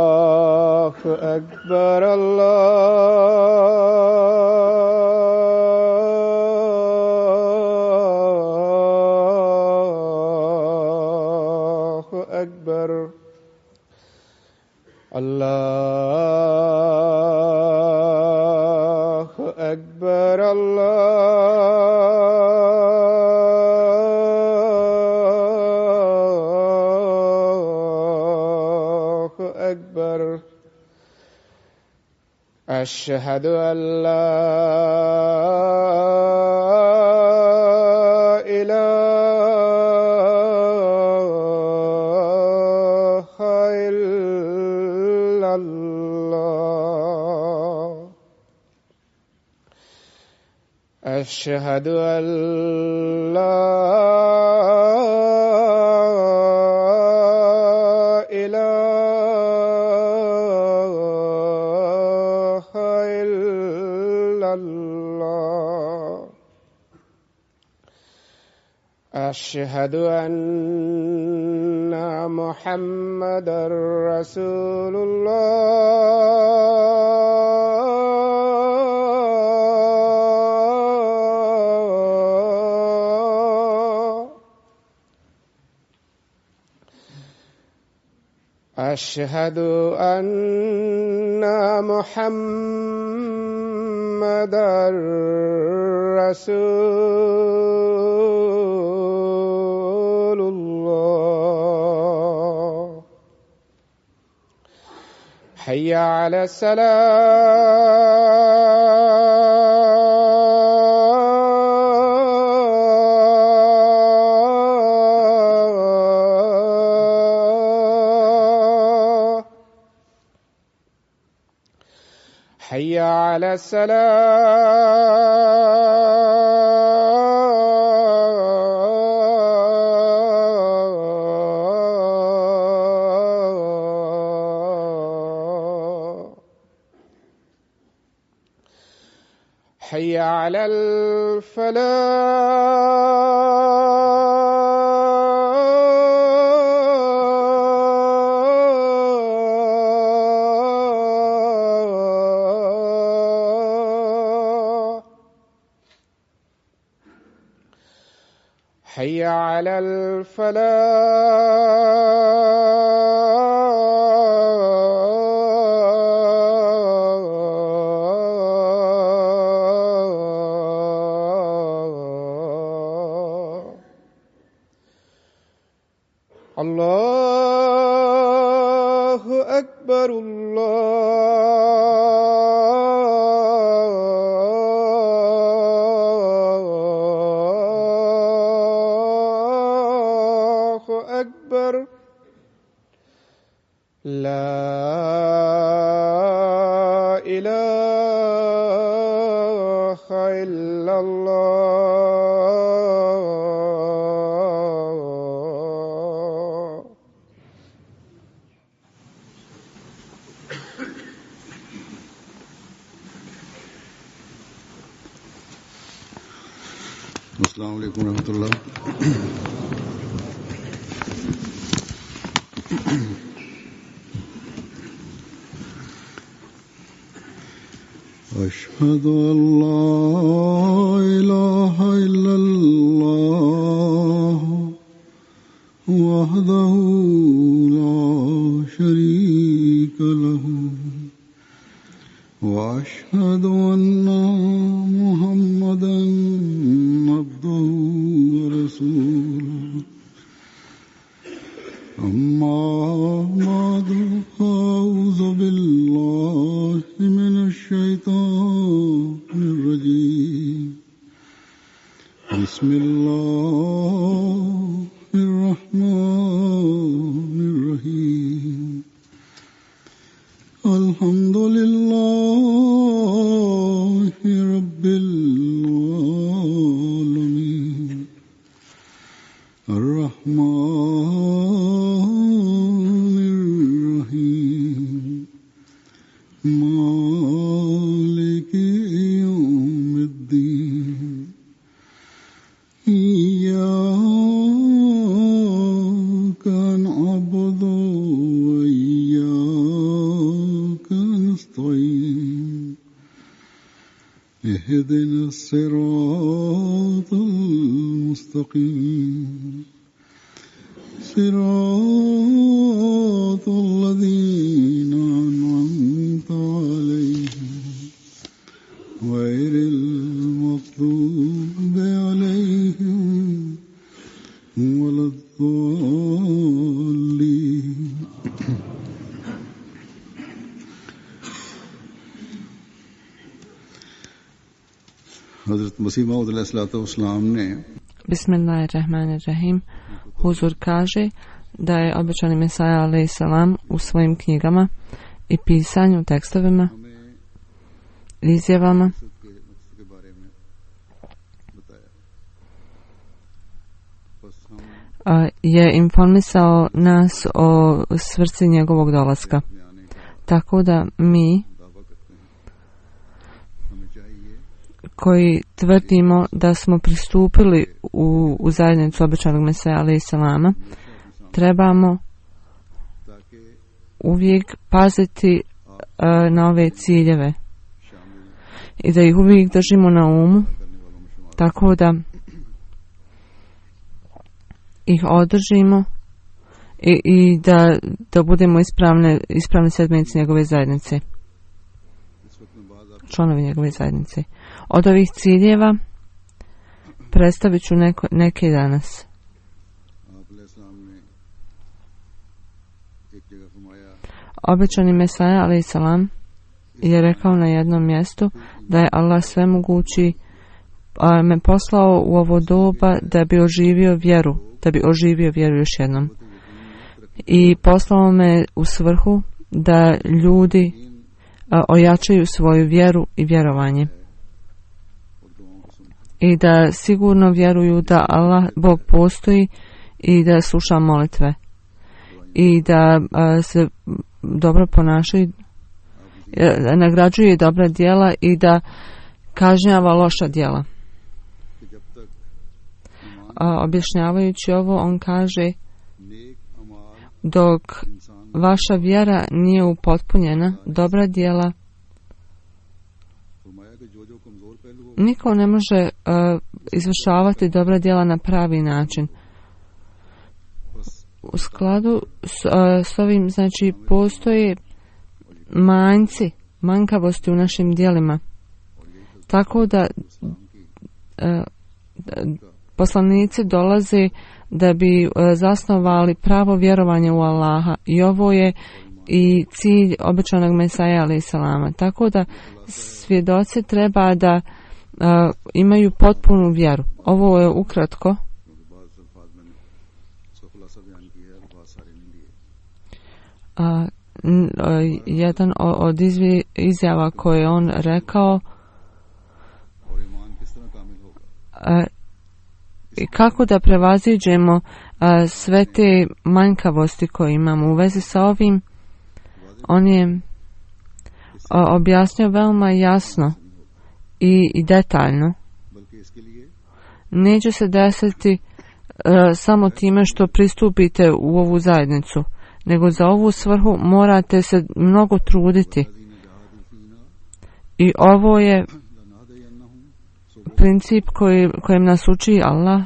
الله أكبر الله أكبر الله أكبر الله أكبر أشهد أن لا إله إلا الله أشهد أن لا إله إلا الله أشهد أن محمدًا رسول الله أشهد أن محمدًا رسول الله حي على الصلاة حي على الصلاة حي على الفلاح حي على الفلاح الله أكبر الله أكبر لا إله إلا الله अस्सलामु अलैकुम रहमतुल्लाह। أشهد أن لا إله إلا الله وحده لا شريك له وأشهد أن محمدًا عبده ورسوله أما بعد فأعوذ بالله من الشيطان الرجيم بسم الله الرحمن الرحيم الحمد لله رب العالمين الرحمن الرحيم مالك اهدنا الصراط المستقيم صراط الذين أنعمت عليهم غير المغضوب عليهم ولا الضالين. حضرت مسیح موعود علیہ الصلوۃ والسلام نے Bismillahirrahmanirrahim. Huzur kaže da je obećani Mesaja alejhi selam u svojim knjigama i pisanju, tekstovima, izjavama je informisao nas o svrsi njegovog dolaska. Tako da mi koji tvrdimo da smo pristupili u zajednicu obećanog Mesaja alejhi selama, trebamo uvijek paziti na ove ciljeve i da ih uvijek držimo na umu, tako da ih održimo i da budemo ispravni sedmenici njegove zajednice, članovi njegove zajednice. Od ovih ciljeva predstavit ću neke danas. Obećani Mesaja alejhi selam je rekao na jednom mjestu da je Allah svemogući me poslao u ovo doba da bi oživio vjeru još jednom. I poslao me u svrhu da ljudi ojačaju svoju vjeru i vjerovanje. I da sigurno vjeruju da Allah, Bog, postoji i da sluša molitve. I da se dobro ponašaju, nagrađuje dobra djela i da kažnjava loša djela. Objašnjavajući ovo, on kaže: dok vaša vjera nije upotpunjena, dobra djela, niko ne može izvršavati dobra djela na pravi način. U skladu s ovim, znači, postoje manjkavosti u našim djelima. Tako da poslanici dolaze da bi zasnovali pravo vjerovanje u Allaha, i ovo je i cilj obećanog Mesaja alejhi selama. Tako da svjedoci treba da imaju potpunu vjeru. Ovo je ukratko jedan od izjava koje je on rekao, kako da prevaziđemo sve te manjkavosti koje imamo. U vezi sa ovim on je objasnio veoma jasno i detaljno. Neće se desiti samo time što pristupite u ovu zajednicu, nego za ovu svrhu morate se mnogo truditi. I ovo je princip kojim nas uči Allah.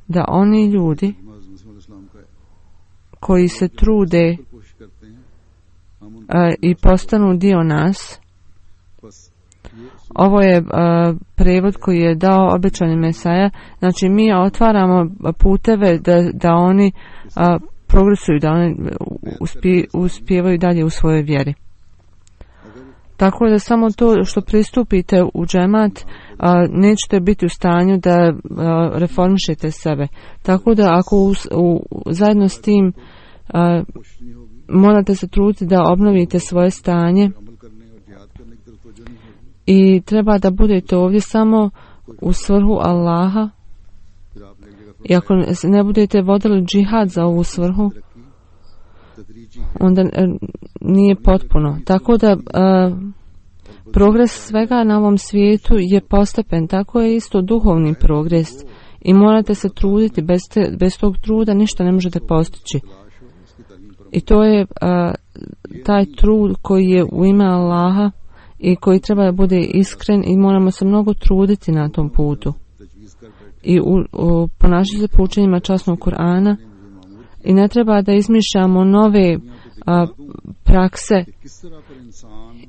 Da oni ljudi koji se trude i postanu dio nas, ovo je prevod koji je dao obećani Mesaja, znači mi otvaramo puteve da oni progresuju, da oni uspijevaju dalje u svojoj vjeri. Tako da samo to što pristupite u džemat, nećete biti u stanju da reformišete sebe. Tako da ako zajedno s tim morate se truditi da obnovite svoje stanje i treba da budete ovdje samo u svrhu Allaha, i ako ne budete vodili džihad za ovu svrhu, onda nije potpuno. Tako da progres svega na ovom svijetu je postepen, tako je isto duhovni progres i morate se truditi, bez tog truda ništa ne možete postići. I to je taj trud koji je u ime Allaha i koji treba da bude iskren i moramo se mnogo truditi na tom putu. I ponašati se po učenjima časnog Kur'ana i ne treba da izmišljamo nove prakse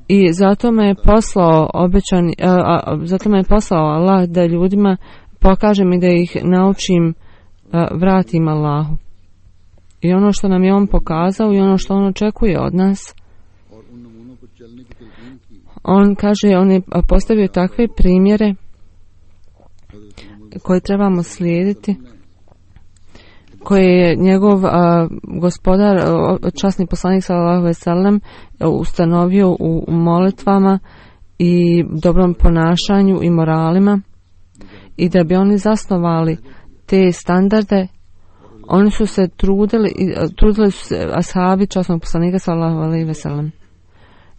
i zato me je poslao zato me je poslao Allah da ljudima pokažem i da ih naučim vratim Allahu. I ono što nam je on pokazao i ono što on očekuje od nas, on kaže, on je postavio takve primjere koje trebamo slijediti, koje je njegov gospodar, časni poslanik sallallahu alejhi ve sellem, ustanovio u molitvama i dobrom ponašanju i moralima, i da bi oni zasnovali te standarde, oni su se trudili su se ashabi časnog poslanika sallallahu alejhi ve sellem.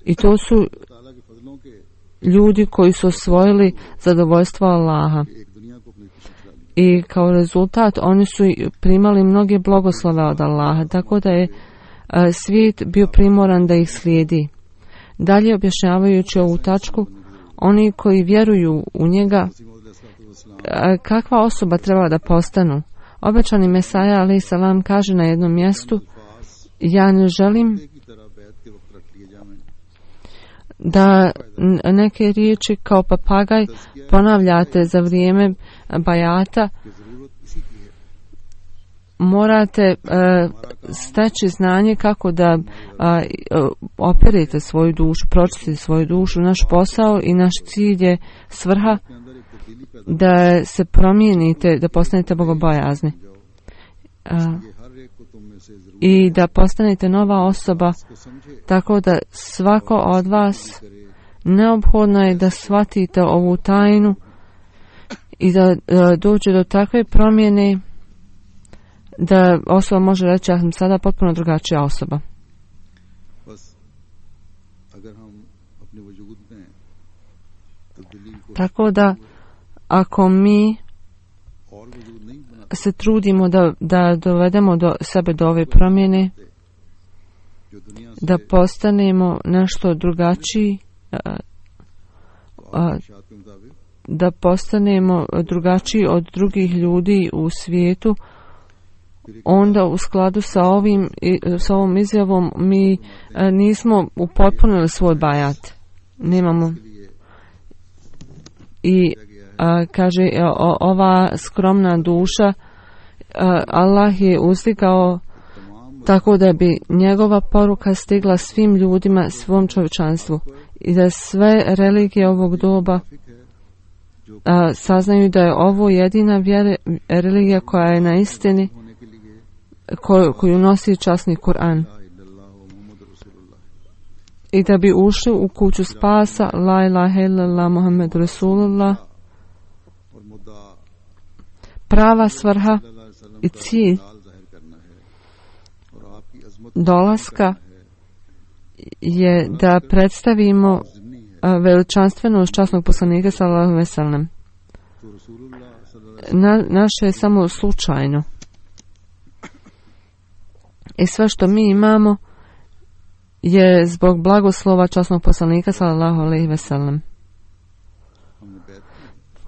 I to su ljudi koji su osvojili zadovoljstvo Allaha. I kao rezultat oni su primali mnoge blagoslove od Allaha, tako da je svijet bio primoran da ih slijedi. Dalje objašnjavajući ovu tačku, oni koji vjeruju u njega, kakva osoba treba da postanu? Obećani Mesaja alejhi selam kaže na jednom mjestu: ja ne želim da neke riječi kao papagaj ponavljate za vrijeme bajata. Morate steći znanje kako da operite svoju dušu, pročistite svoju dušu. Naš posao i naš cilj je svrha da se promijenite, da postanete bogobojazni i da postanete nova osoba, tako da svako od vas neophodno je da shvatite ovu tajnu i da dođe do takve promjene da osoba može reći: ja sam sada potpuno drugačija osoba. Tako da ako mi se trudimo da dovedemo do sebe do ove promjene, da postanemo nešto drugačiji, da postanemo drugačiji od drugih ljudi u svijetu, onda u skladu sa ovom izjavom mi nismo upotpunili svoj bajat. Nemamo. I kaže, ova skromna duša Allah je uzdigao tako da bi njegova poruka stigla svim ljudima, svom čovječanstvu, i da sve religije ovog doba saznaju da je ovo jedina religija koja je na istini, koju nosi časni Kur'an, i da bi ušli u kuću spasa, la ilaha illallah Muhammed Rasulullah. Prava svrha i cilj dolaska je da predstavimo veličanstvenost časnog poslanika sallallahu alejhi ve sellem. Naše je samo slučajno. I sve što mi imamo je zbog blagoslova časnog poslanika sallallahu alejhi ve sellem.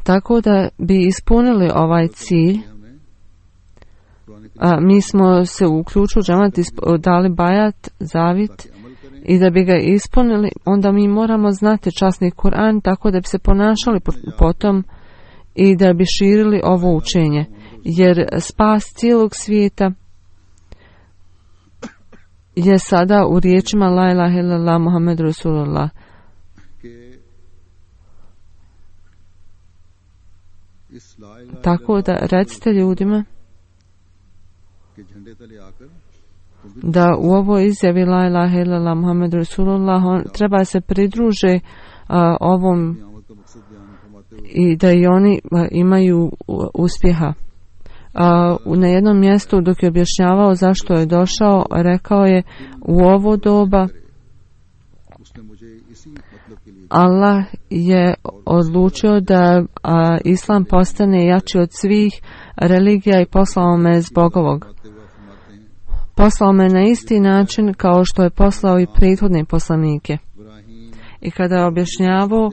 Tako da bi ispunili ovaj cilj, mi smo se u ključu džemat dali bajat, zavit, i da bi ga ispunili, onda mi moramo znati časni Kur'an tako da bi se ponašali potom i da bi širili ovo učenje. Jer spas cijelog svijeta je sada u riječima la ilaha illallah Muhammed Rasulullah. Tako da recite ljudima da u ovoj izjavi la ilaha illallah Muhammed Rasulullah treba se pridruže ovom i da i oni imaju uspjeha. Na jednom mjestu dok je objašnjavao zašto je došao, rekao je: u ovo doba Allah je odlučio da Islam postane jači od svih religija i poslao me zbog ovog. poslao me na isti način kao što je poslao i prethodne poslanike. I kada je objašnjavao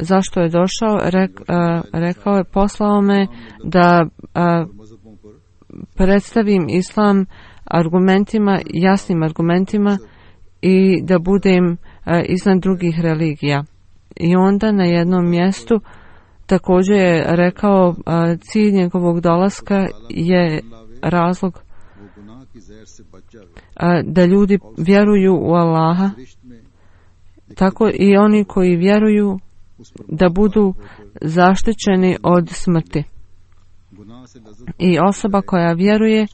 zašto je došao, rekao je, poslao me da predstavim islam argumentima, jasnim argumentima i da budem iznad drugih religija. I onda na jednom mjestu također je rekao cilj njegovog dolaska je razlog da ljudi vjeruju u Allaha, tako i oni koji vjeruju da budu zaštićeni od smrti. I osoba koja vjeruje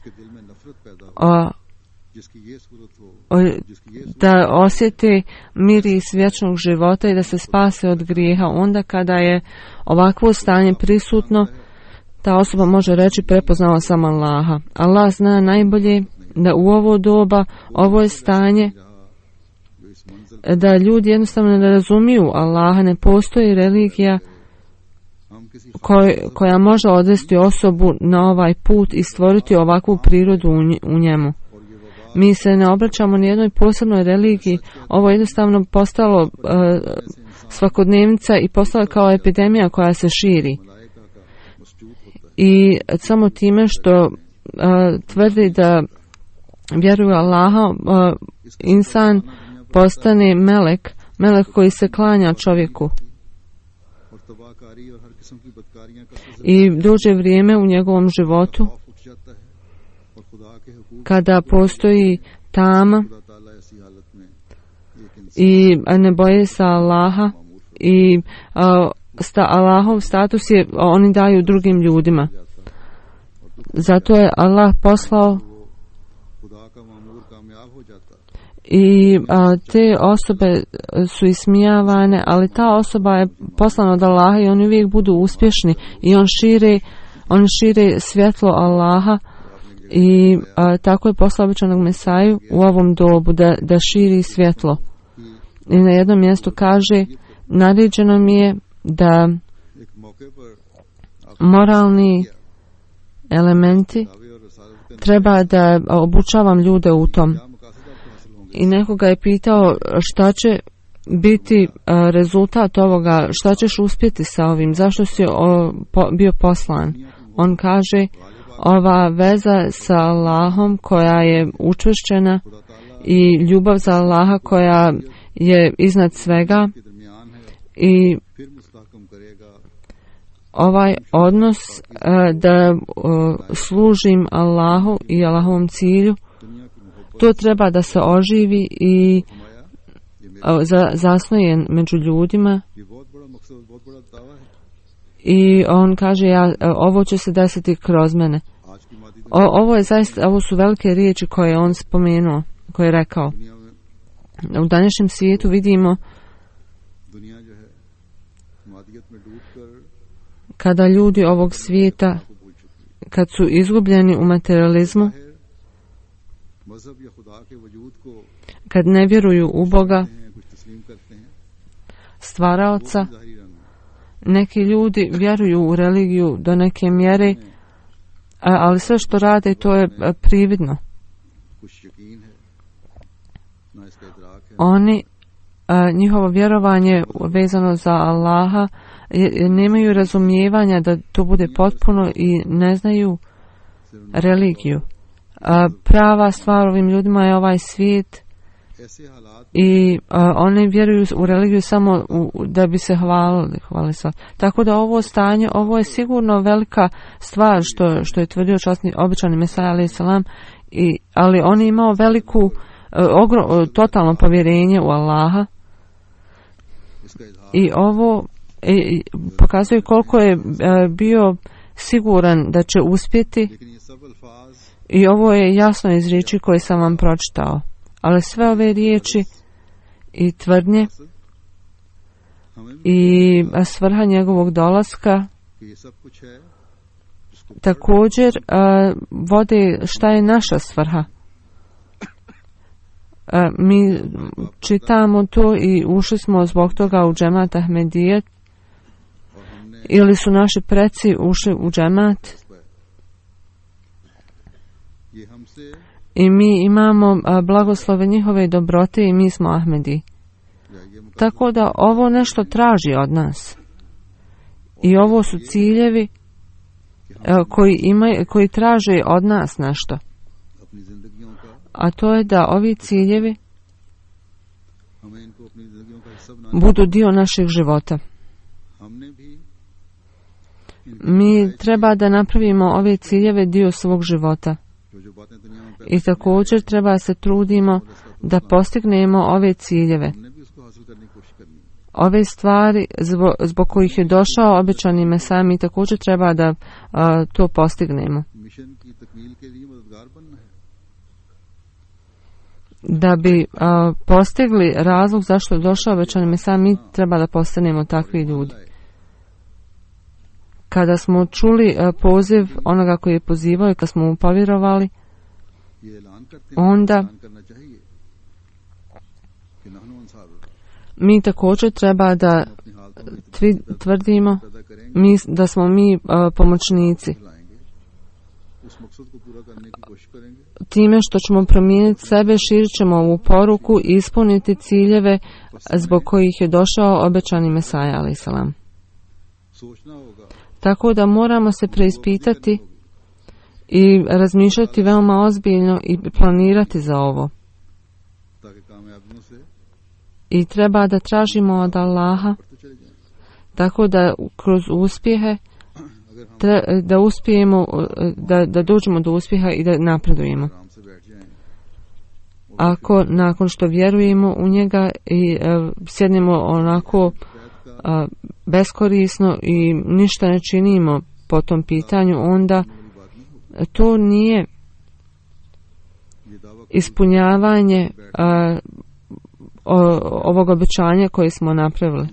da osjeti miris vječnog života i da se spase od grijeha, onda kada je ovakvo stanje prisutno, ta osoba može reći prepoznao sam Allaha. Allah zna najbolje da u ovo doba, ovo je stanje, da ljudi jednostavno ne razumiju Allaha, ne postoji religija koja može odvesti osobu na ovaj put i stvoriti ovakvu prirodu u njemu. Mi se ne obraćamo ni jednoj posebnoj religiji, ovo je jednostavno postalo svakodnevnica i postalo kao epidemija koja se širi. I samo time što tvrdi da vjeruje Allaha, insan postane melek koji se klanja čovjeku. I dođe vrijeme u njegovom životu kada postoji tama i ne boje se Allaha i Allahov status je oni daju drugim ljudima. Zato je Allah poslao i te osobe su ismijavane, ali ta osoba je poslana od Allaha i oni uvijek budu uspješni i on šire svjetlo Allaha i tako je poslao običanog Mesaju u ovom dobu da širi svjetlo. I na jednom mjestu kaže, naređeno mi je da moralni elementi treba da obučavam ljude u tom. I nekoga je pitao šta će biti rezultat ovoga, šta ćeš uspjeti sa ovim, zašto si bio poslan. On kaže, ova veza sa Allahom koja je učvršćena i ljubav za Allaha koja je iznad svega i ovaj odnos da služim Allahu i Allahovom cilju, to treba da se oživi i zasnoje među ljudima. I on kaže, ovo će se desiti kroz mene. Ovo su velike riječi koje on spomenuo, koje je rekao. U današnjem svijetu vidimo kada ljudi ovog svijeta, kad su izgubljeni u materializmu, kad ne vjeruju u Boga, stvaraoca, neki ljudi vjeruju u religiju do neke mjere, ali sve što rade to je prividno. Oni, njihovo vjerovanje vezano za Allaha, nemaju razumijevanja da to bude potpuno i ne znaju religiju. Prava stvar ovim ljudima je ovaj svijet i oni vjeruju u religiju samo da bi se hvalili se. Tako da ovo stanje, ovo je sigurno velika stvar što je tvrdio običani Mesaja alejhi selam, ali on je imao veliku totalno povjerenje u Allaha i ovo pokazuje koliko je bio siguran da će uspjeti i ovo je jasno iz riječi koje sam vam pročitao. Ali sve ove riječi i tvrdnje i svrha njegovog dolaska također vode šta je naša svrha. Mi čitamo to i ušli smo zbog toga u džemat Ahmedijet, ili su naši preci ušli u džemat i mi imamo blagoslove njihove dobrote i mi smo Ahmedi. Tako da ovo nešto traži od nas. I ovo su ciljevi koji traže od nas nešto. A to je da ovi ciljevi budu dio našeg života. Mi treba da napravimo ove ciljeve dio svog života. I također treba se trudimo da postignemo ove ciljeve. Ove stvari zbog kojih je došao obećani Mesaja, mi također treba da to postignemo. Da bi postigli razlog zašto je došao obećani Mesaja, mi treba da postanemo takvi ljudi. Kada smo čuli poziv onoga koji je pozivao i kad smo mu povjerovali, onda mi također treba da tvrdimo da smo mi pomoćnici. Time što ćemo promijeniti sebe, širit ćemo ovu poruku i ispuniti ciljeve zbog kojih je došao obećani Mesaja, alejhi selam. Tako da moramo se preispitati i razmišljati veoma ozbiljno i planirati za ovo. I treba da tražimo od Allaha tako da kroz uspjehe da uspijemo, da dođemo do uspjeha i da napredujemo. Ako nakon što vjerujemo u njega i sjednemo onako beskorisno i ništa ne činimo po tom pitanju, onda to nije ispunjavanje ovog obećanja koje smo napravili.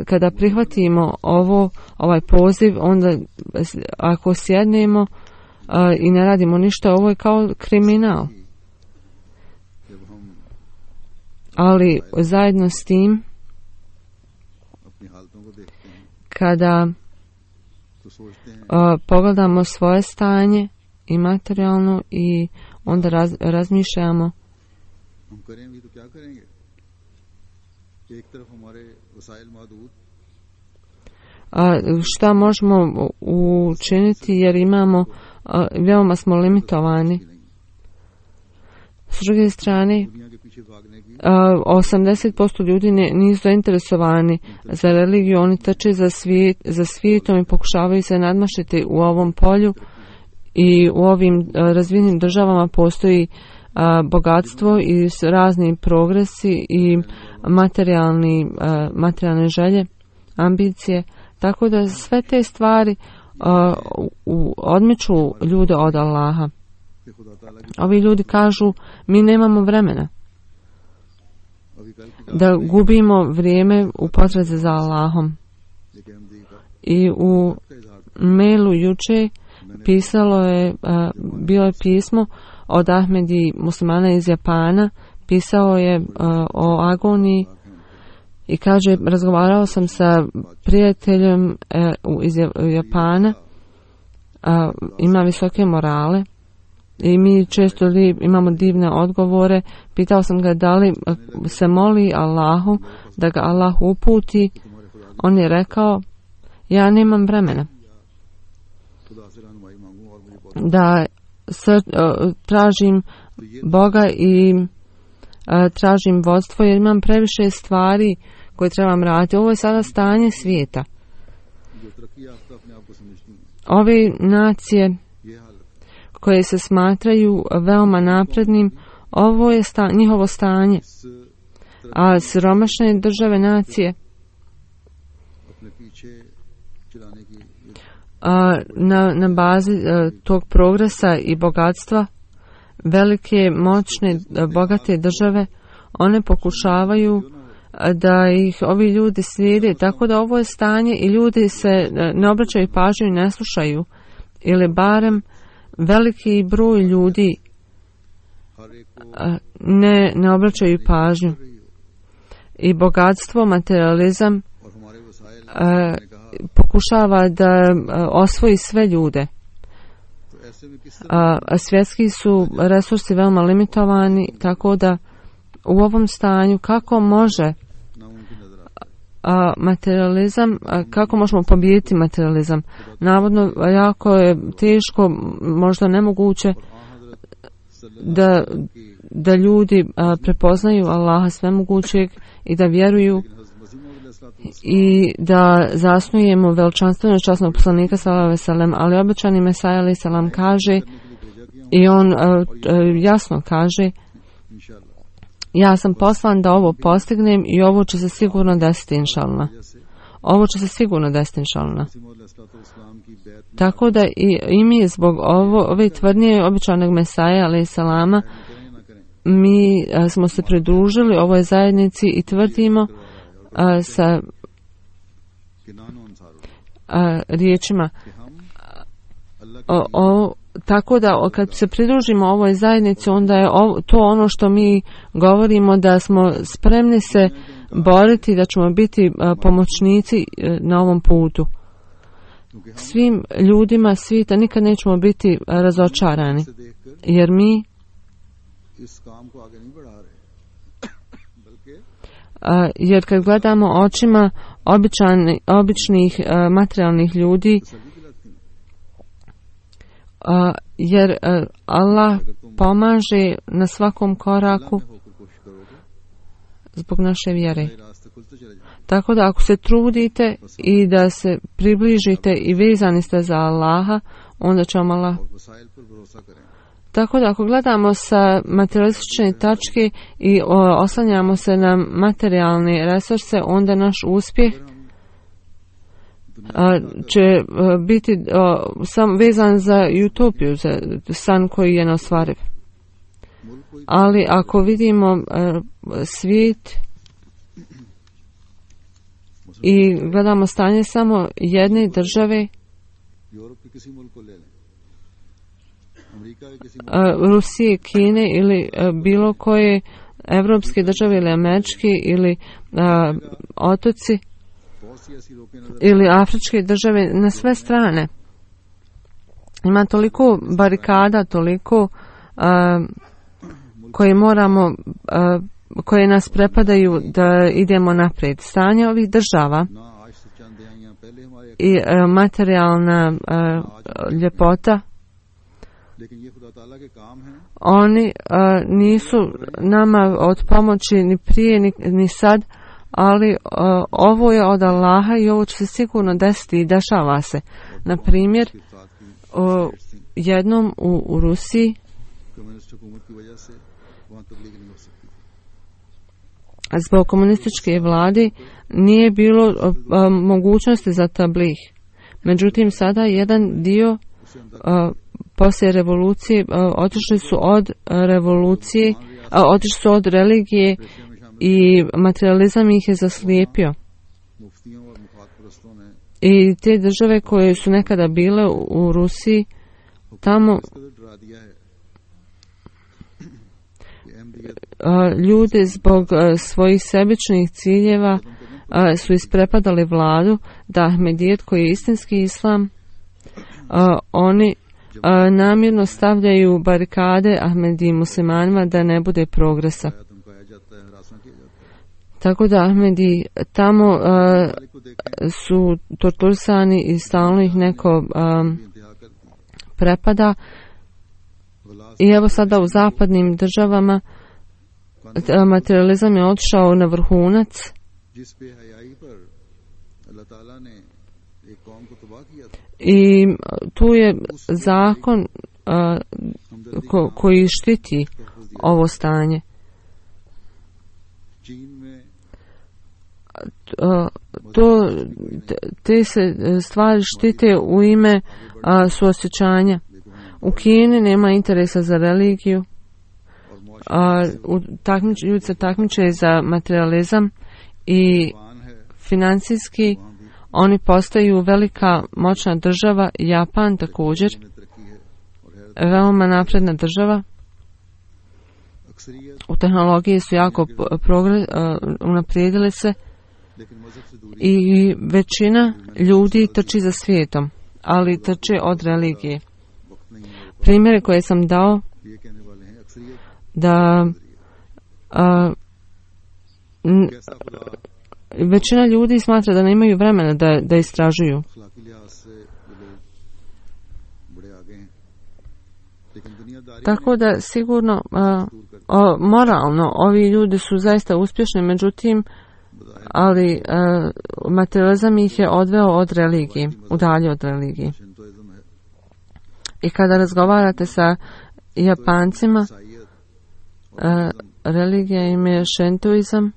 Kada prihvatimo ovaj poziv, onda ako sjednemo i ne radimo ništa, ovo je kao kriminal. Ali zajedno s tim, kada pogledamo svoje stanje i materijalno i onda razmišljamo šta možemo učiniti, jer imamo veoma smo limitovani. S druge strane, 80% ljudi nisu zainteresovani za religiju, oni trče za svijetom i pokušavaju se nadmašiti u ovom polju, i u ovim razvijenim državama postoji bogatstvo i razni progresi i materijalne želje, ambicije, tako da sve te stvari odmiču ljude od Allaha. Ovi ljudi kažu, mi nemamo vremena da gubimo vrijeme u potrazi za Allahom. I u mailu juče bilo je pismo od Ahmedi muslimana iz Japana, pisao je o agoniji i kaže, razgovarao sam sa prijateljem iz Japana, ima visoke morale i mi često imamo divne odgovore. Pitao sam ga da li se moli Allahu da ga Allah uputi. On je rekao, ja nemam vremena da tražim Boga i tražim vodstvo, jer imam previše stvari koje trebam raditi. Ovo je sada stanje svijeta. Ove nacije koje se smatraju veoma naprednim, ovo je njihovo stanje. A siromašne države, nacije, na bazi tog progresa i bogatstva, velike, moćne, bogate države, one pokušavaju da ih ovi ljudi slijede, tako da ovo je stanje i ljudi se ne obraćaju pažnju i ne slušaju, ili barem veliki broj ljudi ne obraćaju pažnju. I bogatstvo, materializam pokušava da osvoji sve ljude. svjetski su resursi veoma limitovani, tako da u ovom stanju kako može materializam, kako možemo pobijediti materializam? Navodno, jako je teško, možda nemoguće da ljudi prepoznaju Allaha svemogućeg i da vjeruju i da zasnujemo veličanstveno časnog poslanika sallallahu alejhi ve sellem, ali obećani Mesaja alejhi selam kaže i on jasno kaže: ja sam poslan da ovo postignem i ovo će se sigurno desiti inšallah. Ovo će se sigurno desiti inšallah. Tako da i mi zbog ove tvrdnje obećanog Mesaja alejhi selama mi smo se pridružili ovoj zajednici i tvrdimo sa riječima tako da kad se pridružimo ovoj zajednici, onda je to ono što mi govorimo, da smo spremni se boriti, da ćemo biti pomoćnici na ovom putu. Svim ljudima svijeta nikad nećemo biti razočarani, jer mi jer kad gledamo očima običnih materijalnih ljudi, jer Allah pomaže na svakom koraku zbog naše vjere. Tako da ako se trudite i da se približite i vezani ste za Allaha, onda će vam Allah. Tako da ako gledamo sa materialistične tačke i oslanjamo se na materijalne resurse, onda naš uspjeh će biti sam vezan za utopiju, za san koji je neostvariv. Ali ako vidimo svijet i gledamo stanje samo jedne države, Rusije, Kine ili bilo koje evropske države ili američke ili otoci ili afričke države, na sve strane ima toliko barikada, toliko koje moramo koje nas prepadaju da idemo naprijed. Stanje ovih država i materijalna ljepota, oni nisu nama od pomoći ni prije ni sad, ali ovo je od Allaha i ovo će se sigurno desiti i dešava se. Na primjer, jednom u Rusiji zbog komunističke vlade nije bilo mogućnosti za tablih. Međutim, sada jedan dio poslije revolucije otišli su od revolucije, otišli su od religije i materializam ih je zaslijepio. I te države koje su nekada bile u Rusiji, tamo ljudi zbog svojih sebičnih ciljeva su isprepadali vladu, da Ahmedijet koji je istinski islam, oni namjerno stavljaju barikade Ahmedi muslimanima da ne bude progresa. Tako da Ahmedi tamo su torturisani i stalno ih neko prepada. I evo sada u zapadnim državama materializam je otišao na vrhunac i tu je zakon koji štiti ovo stanje. Te se stvari štite u ime suosjećanja. U Kini nema interesa za religiju. Ljudi se takmiče za materializam i financijski oni postaju velika moćna država. Japan također veoma napredna država. U tehnologiji su jako unaprijedile se i većina ljudi trči za svijetom, ali trče od religije. primjere koje sam dao ये कहने वाले हैं अक्सरियत da कैसा खुदा većina ljudi smatra da nemaju vremena da istražuju. अखलाकी लिहाज से ये लोग बड़े आगे हैं लेकिन दुनियादारी Tako da sigurno moralno ovi ljudi su zaista uspješni, međutim ali materializam ih je odveo od religije, udalje od religije. शिंतोइज्म है I kada razgovarate sa Japancima, religija im je šintoizam,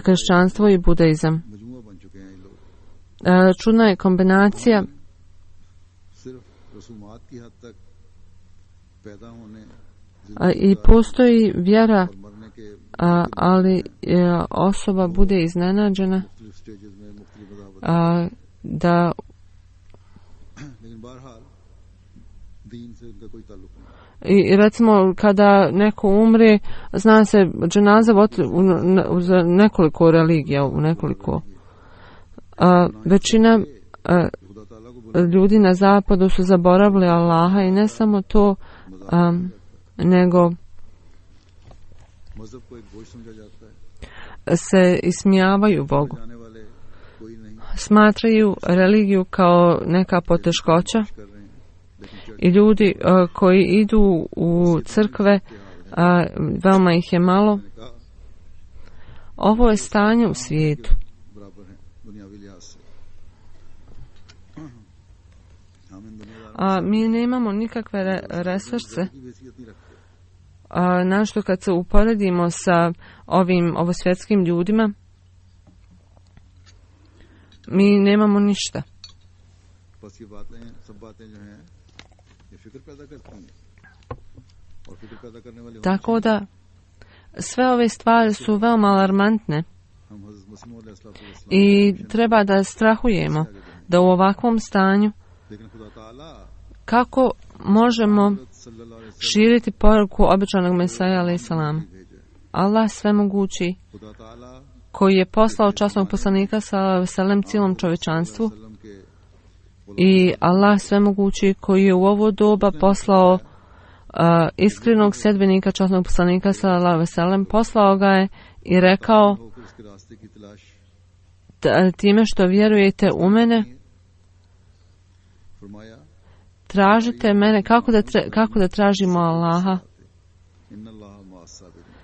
kršćanstvo i budaizam. मजमुआ बन चुके हैं ये लोग Čudna je kombinacija सिर्फ रसूमात की हद तक पैदा होने i postoji vjera, और मरने के ali osoba bude iznenađena मुख्तलिफ स्टेजेस में मुख्तलिफ मज़ाहब da लेकिन बहरहाल दीन से उनका कोई ताल्लुक नहीं i recimo kada neko umre, zna se dženaza za nekoliko religija, u nekoliko. Većina खुदा ताला को ljudi na zapadu su zaboravili Allaha i ne samo to, nego मजहब को एक बोझ समझा जाता है se ismijavaju Bogu. जाने वाले कोई नहीं Smatraju religiju kao neka poteškoća कर रहे हैं लेकिन i ljudi koji idu u crkve, veoma ih je malo. ने कहा Ovo je stanje u svijetu. बराबर है दुनियावी लिहाज से हम इन दुनियादारों Mi nemamo nikakve resurse, की हैसियत नहीं रखते našto kad se uporedimo sa ovim ovosvjetskim ljudima, mi nemamo ništa. बस ये बातें सब बातें जो हैं ये फिक्र पैदा करती हैं और फिक्र पैदा करने वाले Tako da sve ove stvari su veoma alarmantne हम हज़रत मसीह मौद अलैहिस्सलाम i treba da strahujemo da u ovakvom stanju लेकिन खुदा ताला kako možemo सल्लल्लाहु अलैहि širiti poruku obećanog Mesaja alejhi selam. भेजे Allah svemogući, खुदा ताला koji je poslao časnog poslanika sallallahu alejhi ve sellem cijelom čovječanstvu, सल्लम के i Allah svemogući koji je u ovo doba poslao iskrenog sedbenika časnog poslanika sallallahu alejhi ve sellem, poslao ga je i rekao होकर उसके रास्ते की तलाश time što vjerujete u mene, फरमाया tražite mene, kako da tražimo Allaha. इन अल्लाह माअस साबिरीन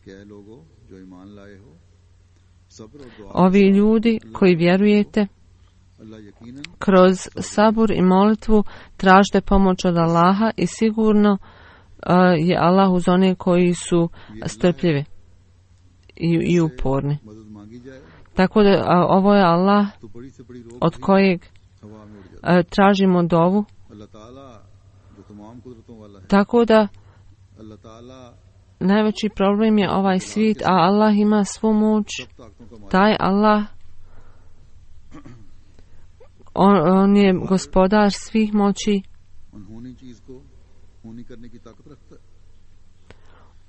कि ऐ लोगो जो ईमान लाए हो सब्र और दुआ Ovi ljudi koji vjerujete, अल्लाह यकीनन kroz sabur i molitvu tražite pomoć od Allaha i sigurno je Allah uz one koji su strpljivi i uporni. मदद मांगी जाए Tako da ovo je Allah तो बड़ी से बड़ी रोक od kojeg हवा में उड़ जाती tražimo dovu. है अल्लाह ताला जो तमाम कुदरतों वाला है Tako da अल्लाह ताला najveći problem je ovaj svijet, a Allah ima svu moć. सब ताकतों का मालिक Taj Allah, on je gospodar svih moći. अनहोनी चीज को होनी करने की ताकत रखता है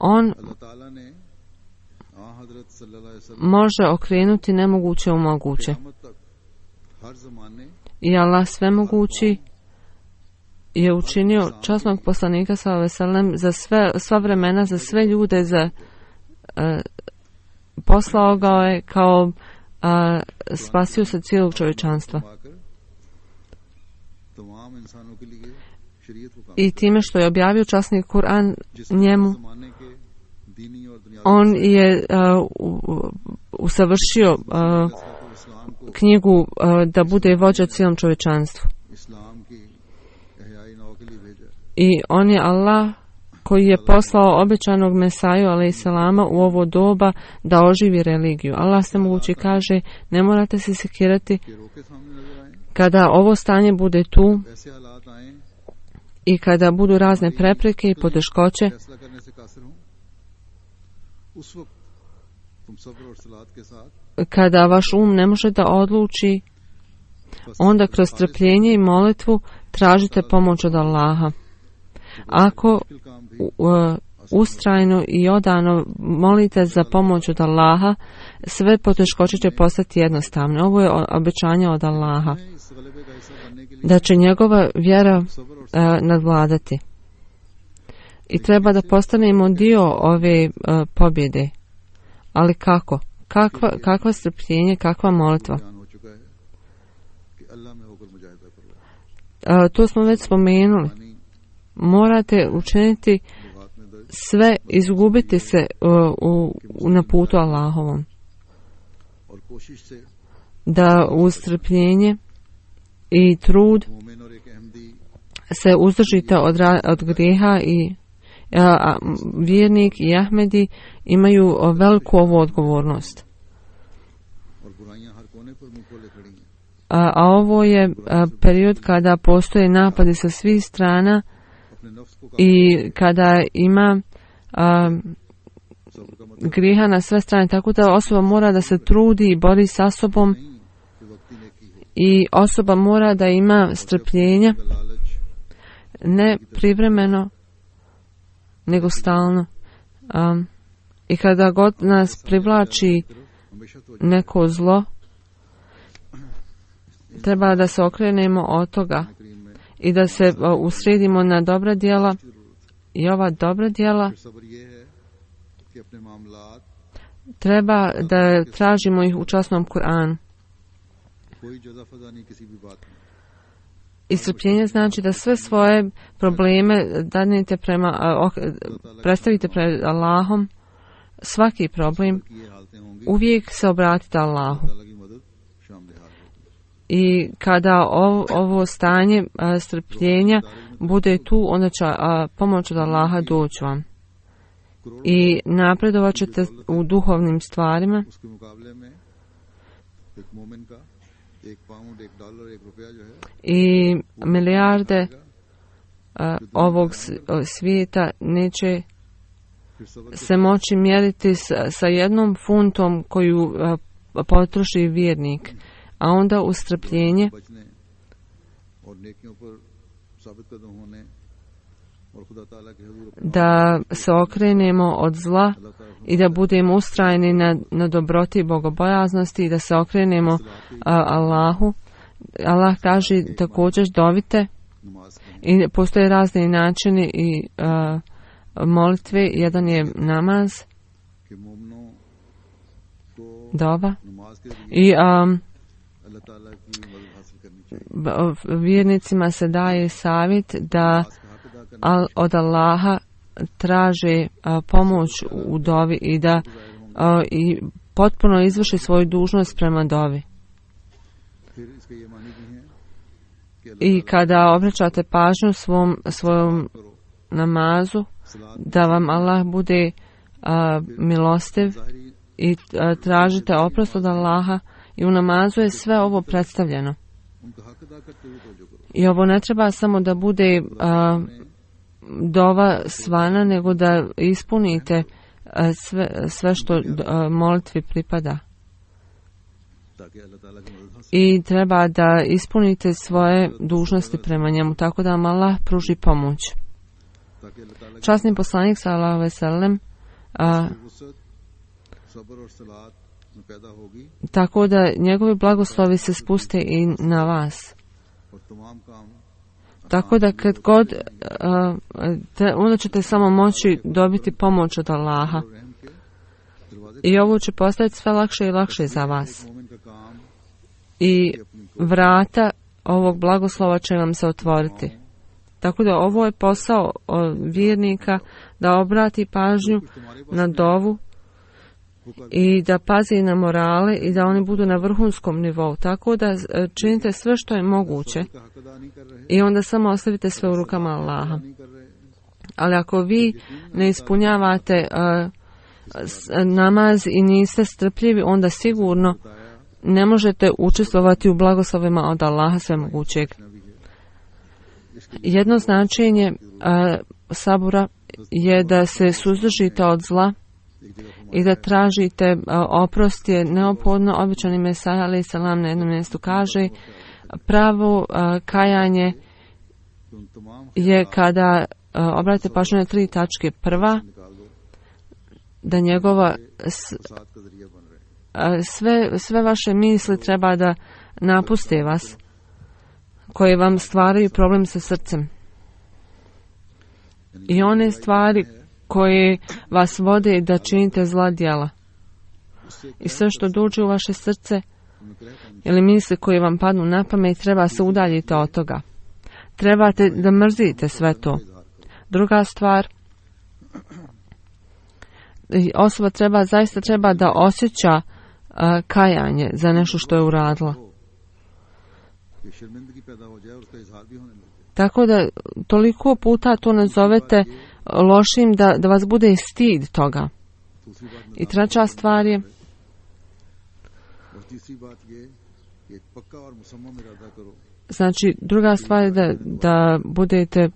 On अल्लाह ताला ने हजरत सल्लल्लाहु अलैहि वसल्लम može okrenuti nemoguće u moguće. क़यामत तक हर जमाने I Allah svemogući je učinio časnog poslanika sallallahu alejhi ve sellem za sva vremena, za sve ljude, poslao ga je kao spasio se cijelog čovječanstva. पाकर तमाम इंसानों के लिए शरीयत को काम I time što je objavio časni Kur'an njemu, जमाने के दीनी और दुनियावी on je usavršio इस्लाम को knjigu da bude vođa cijelom čovječanstvu. इस्लाम की एहयाई नौ के लिए भेजा I on je Allah koji je poslao obećanog Mesaju alejselama u ovo doba da oživi religiju. Allah svemogući kaže, ne morate se sekirati कि रोके सामने नजर आए kada ovo stanje bude tu ऐसे हालात आए i kada budu razne prepreke i poteškoće, फैसला करने से कासिर हों उस वक्त तुम सब्र और सलात के साथ kada vaš ne može da odluči, onda kroz strpljenje i molitvu tražite pomoć od Allaha. Ako ustrajno i odano molite za pomoć od Allaha, sve poteškoće će postati jednostavne. Ovo je obećanje od Allaha, इस गलबे का हिस्सा बनने के लिए da će njegova vjera सब्र और nadvladati. I treba da postanemo dio ove pobjede. Ali kako? Kakva strpljenje, kakva molitva? बयान हो चुका है कि अल्लाह में होकर मुजाहिदा करो। To smo već spomenuli. यानी Morate učiniti लुगात में दर्ज sve, izgubiti se na putu Allahovom. और कोशिश से Da uz strpljenje i trud मोमिन और एक Ahmadi se uzdržite od grijeha i vjernik i Ahmedi imaju veliku ovu odgovornost. और बुराइयां हर कोने पर मुंह खोले खड़ी हैं। A ovo je period kada postoje napadi sa svih strana अपने नफ्स को i kada ima सब्र का मतलब grijeha na sve strane, tako da osoba mora da se trudi i bori sa sobom नहीं कि वक्ती नेकी हो, i osoba mora da ima strpljenja, का लालच ne privremeno, nego stalno. I kada god nas privlači हमेशा तो neko zlo, treba da se okrenemo od toga करीम में i da se usredimo na dobra djela. I ova dobra djela फिर सब्र ये है कि अपने मामलात treba da tražimo ih u časnom Kur'anu. कोई जज़ा फज़ा नहीं किसी भी बात में। I strpljenje znači da sve svoje probleme dadnete predstavite pred Allahom, svaki problem, कि ये हालतें होंगी uvijek se obratite Allahu. अल्लाह की मदद शामिल हाल होगी। I kada ovo stanje strpljenja bude tu, onda će pomoć od Allaha doći vam. I napredovat ćete u duhovnim stvarima. उसके मुकाबले में एक मोमिन का एक पाउंड एक डॉलर एक रुपया जो है I milijarde ovog svijeta neće फिर सब्र se moći mjeriti sa jednom funtom koju potroši vjernik. A onda uz strpljenje बचने और नेकियों पर साबित कदम होने और खुदा ताला के हुजूर अपने da se okrenemo od zla अल्लाह ताला i da budemo ustrajni na dobroti i bogobojaznosti i da se okrenemo Allahu. Allah kaže također dovite नमाज के i postoje razni načini i molitve. Jedan je namaz, कि मोमिनों को dova नमाज के जरिए i अल्लाह ताला की मदद हासिल करनी चाहिए। vjernicima se daje savjet da नमाज का हक अदा करना od Allaha traže pomoć u dovi i da i potpuno izvrši svoju dužnost prema dovi. फिर इसके ये मानी भी हैं कि I kada obraćate pažnju svojom करो namazu, सलात da vam Allah bude milostiv ज़ाहिरी i tražite oprost od Allaha, i u namazu je sve ovo predstavljeno. उनका हक अदा करते हुए तवज्जो करो। I ovo ne treba samo da bude dova svana, nego da ispunite sve što molitvi pripada. ताकि अल्लाह ताला की मदद हासिल I treba da ispunite svoje dužnosti prema njemu, tako da vam Allah pruži pomoć. ताकि अल्लाह ताला Časni poslanik sallallahu alejhi ve sellem की वुसअत सब्र और सलात में पैदा होगी tako da njegovi blagoslovi se spuste i na vas. और तमाम काम Tako da kad god onda ćete samo moći dobiti pomoć od Allaha. और रहम के दरवाजे I ovo će postati sve lakše i lakše za vas. मोमिन का काम I vrata ovog blagoslova će vam se otvoriti. Tako da ovo je posao vjernika da obrati pažnju na dovu i da pazi na morale i da oni budu na vrhunskom nivou. Tako da činite sve što je moguće का हक अदा नहीं कर रहे i onda samo ostavite sve u rukama Allaha. नहीं कर रहे Ali ako vi ne ispunjavate namaz i niste strpljivi, onda sigurno ne možete učestvovati u blagoslovima od Allaha svemogućeg. Jedno značenje sabura je da se suzdržite od zla i da tražite oprost je neophodno. Običani Mesija alejhi selam na jednom mjestu kaže pravo kajanje je kada obratite pažnju na 3 tačke. Prva, da njegova फसाद का जरिया बन रहे हैं sve vaše misli treba da napuste vas, koje vam stvaraju problem sa srcem. I one stvari koje vas vode da činite zla djela. I sve što dođe u vaše srce ili misli koje vam padnu na pamet, treba se udaljiti od toga. Trebate da mrzite sve to. Druga stvar, osoba zaista treba da osjeća kajanje za nešto što je uradila. Tako da toliko puta to nazovete lošim da vas bude stid toga. I treća stvar je znači druga stvar je da budete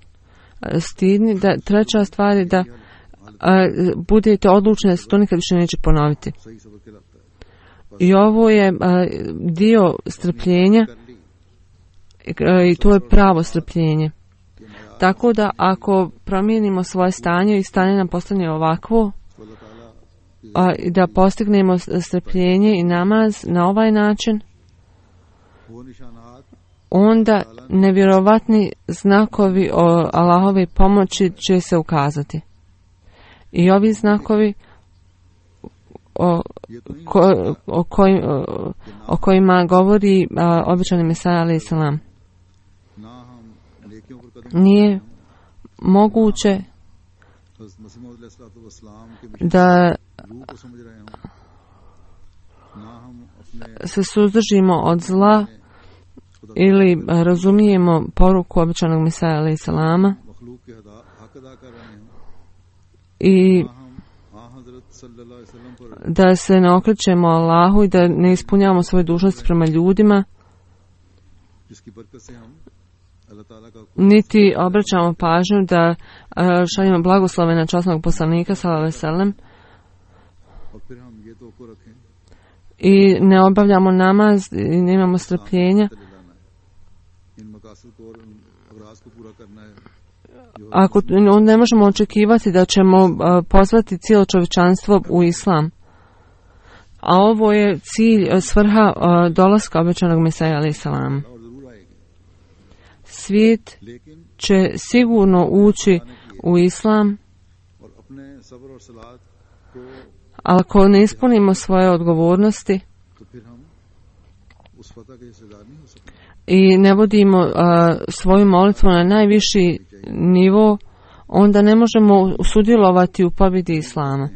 stidni, treća stvar je da budete odlučni da se to nikad više neće ponoviti. I ovo je dio strpljenja i to je pravo strpljenje. Tako da ako promijenimo svoje stanje i stanje nam postane ovakvo, da postignemo strpljenje i namaz na ovaj način, onda nevjerovatni znakovi o Allahove pomoći će se ukazati. I ovi znakovi o kojima govori obećani Mesaja alejhi selam. Nije moguće da se suzdržimo od zla ili razumijemo poruku obećanog Mesaja alejhi selama i da se ne okrećemo Allahu i da ne ispunjavamo svoje dužnosti prema ljudima, niti obraćamo pažnju da šaljemo blagoslove na časnog poslanika sallallahu alejhi ve sellem i ne obavljamo namaz i nemamo strpljenja. Onda ne možemo očekivati da ćemo pozvati cijelo čovječanstvo u islam. A ovo je cilj, svrha dolaska obećanog Mesaja alejhi selam. Svijet će sigurno ući u islam, ali ako ne ispunimo svoje odgovornosti i ne vodimo svoju molitvu na najviši nivo, onda ne možemo sudjelovati u pobjedi islama.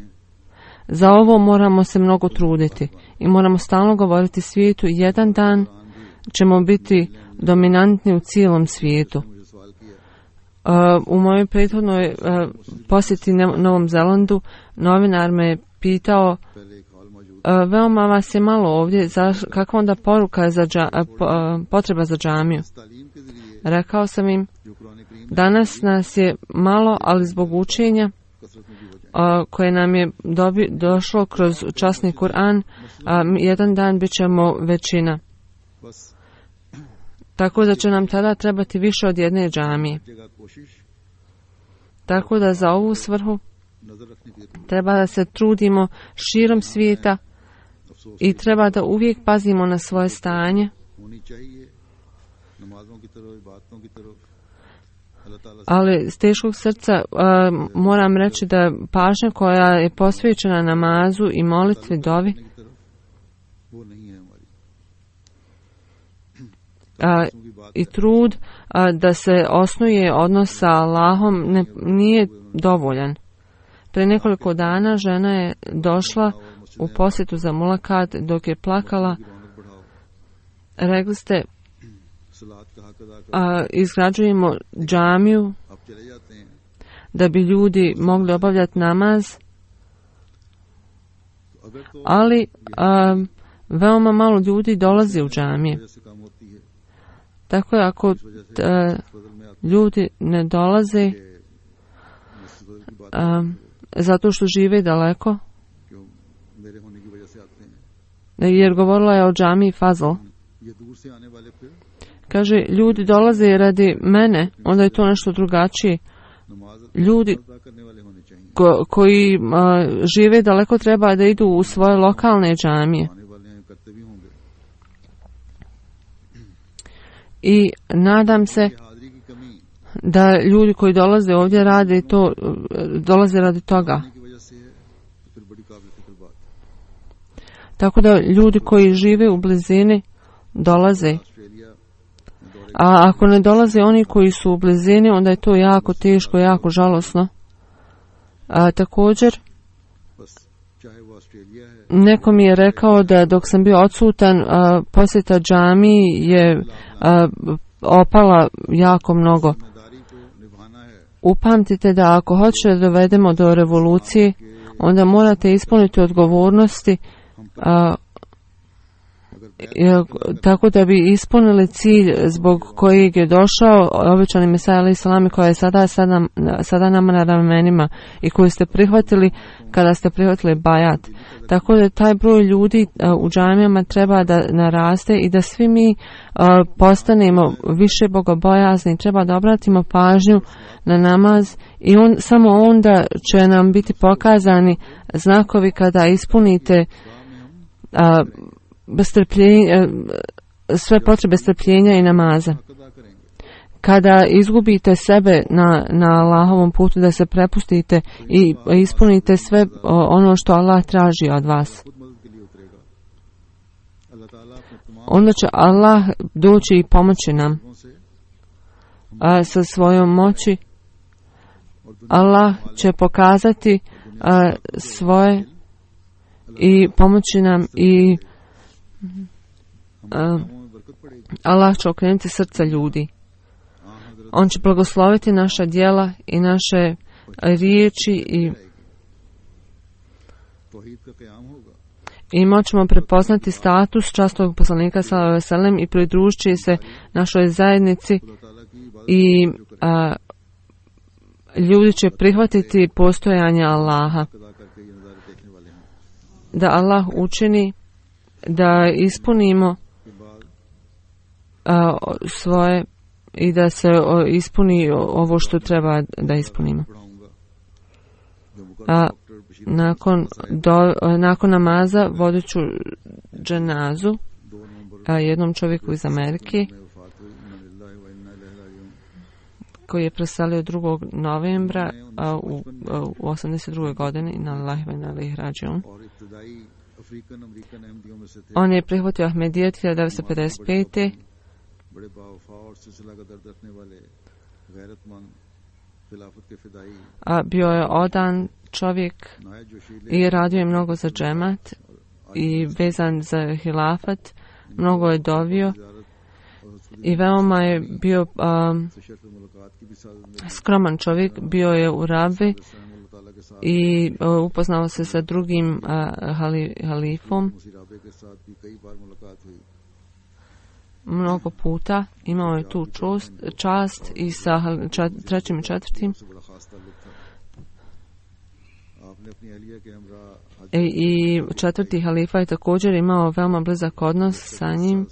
Za ovo moramo se mnogo truditi i moramo stalno govoriti svijetu. Jedan dan ćemo biti dominantni u cijelom svijetu. U mojoj prethodnoj posjeti Novom Zelandu novinar me pitao, veoma vas je malo ovdje, kakva onda poruka je potreba za džamiju? Rekao sam im, danas nas je malo, ali zbog učenja koje nam je došlo kroz časni Kur'an, jedan dan bit ćemo većina. Tako da će nam tada trebati više od jedne džamije. Tako da za ovu svrhu treba da se trudimo širom svijeta i treba da uvijek pazimo na svoje stanje. Ali s teškog srca moram reći da pažnja koja je posvećena namazu i molitvi dovi i trud da se osnuje odnos sa Allahom nije dovoljan. Pre nekoliko dana žena je došla u posjetu za mulakat dok je plakala. Rekli ste, izgrađujemo džamiju da bi ljudi mogli obavljati namaz, ali veoma malo ljudi dolazi u džamije. Tako je, ako ljudi ne dolaze zato što žive daleko, jer govorila je o džamiji Fazl. Kaže, ljudi dolaze radi mene, onda je to nešto drugačije. Ljudi koji žive daleko treba da idu u svoje lokalne džamije. I nadam se da ljudi koji dolaze ovdje dolaze radi toga. Tako da ljudi koji žive u blizini dolaze. A ako ne dolaze oni koji su u blizini, onda je to jako teško, jako žalosno. Također, neko mi je rekao da dok sam bio odsutan, posjeta džamiji je opala jako mnogo. Upamtite da ako hoćete da dovedemo do revolucije, onda morate ispuniti odgovornosti tako da bi ispunili cilj zbog kojeg je došao obećani Mesija alejhi selam, koja je sada nama na ramenima i koju ste prihvatili kada ste prihvatili bajat. Tako da taj broj ljudi u džamijama treba da naraste i da svi mi postanemo više bogobojazni. Treba da obratimo pažnju na namaz i samo onda će nam biti pokazani znakovi kada ispunite sve potrebe strpljenja i namaza. Kada izgubite sebe na Allahovom putu, da se prepustite i ispunite sve ono što Allah traži od vas, onda će Allah doći i pomoći nam sa svojom moći. Allah će pokazati svoje i pomoći nam i Allah će okrenuti srca ljudi. On će blagosloviti naša djela i naše riječi i moćemo prepoznati status častovog poslanika sallallahu alejhi ve sellem i pridružiti se našoj zajednici i ljudi će prihvatiti postojanje Allaha. Da Allah učini da ispunimo svoje i da se ispuni ovo što treba da ispunimo. Nakon namaza vodit ću dženazu jednom čovjeku iz Amerike koji je preselio 2. novembra u 82. godini na Allahi wa inna ilaihi rađiun. On je prihvatio Ahmedijet 1955. Bio je odan čovjek i radio je mnogo za džemat i vezan za hilafat. Mnogo je dovio i veoma je bio skroman čovjek. Bio je u Rabi i upoznao se sa drugim halifom mnogo puta. Imao je tu čast i sa 3. i 4. I 4. halifa je također imao veoma blizak odnos sa njim.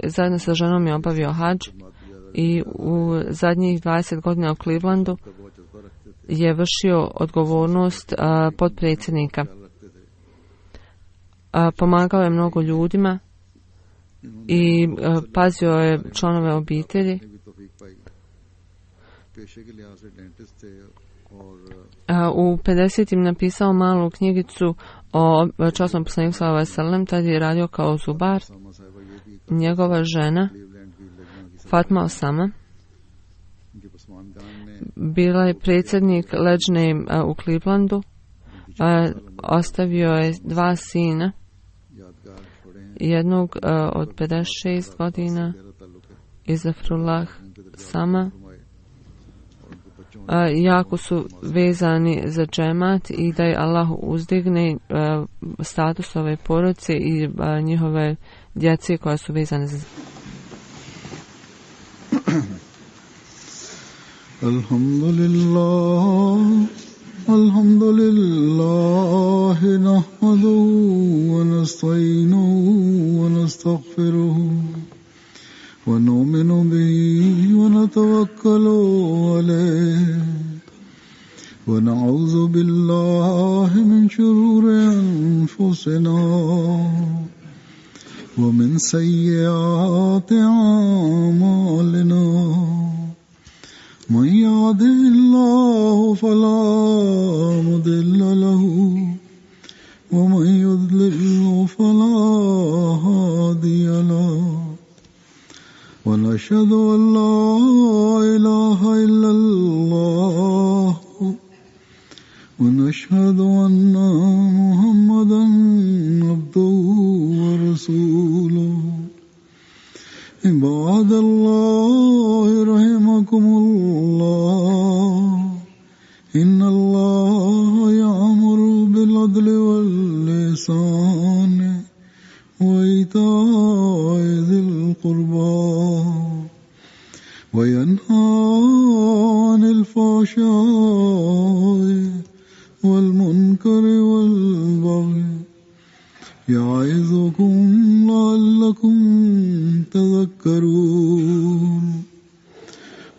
Zajedno sa ženom je obavio hadž i u zadnjih 20 godina u Clevelandu je vršio odgovornost potpredsjednika. Pomagao je mnogo ljudima i pazio je članove obitelji. U 50. napisao malu knjigicu o časnom poslaniku sallallahu alejhi ve sellem. Tad je radio kao zubar. Njegova žena Fatma Osama bila je predsjednik Leđne u Clevelandu. Ostavio je 2 sina, jednog od 56 godina i Zafrullah Sama. Jako su vezani za džemat i da je Allah uzdigne status ove porodice i njihove djece koja su vezane za Alhamdulillah nahmaduhu wa nasta'inuhu wa nastaghfiruhu wa nu'minu bihi wa natawakkalu alayhi ونعوذ بالله من شرور أنفسنا ومن سيئات أعمالنا من يهده الله فلا مضل له ومن يضلل فلا هادي له ونشهد أن لا إله إلا الله ونشهد أن محمدا عبده ورسوله عباد الله رحمكم الله إن الله يأمر بالعدل والإحسان وإيتاء ذي القربى وينهى عن الفحشاء والمنكر والبغي يعظكم لعلكم تذكرون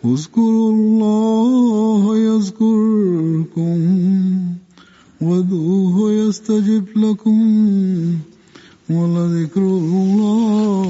اذكروا الله يذكركم وادعوه يستجب لكم ولذكر الله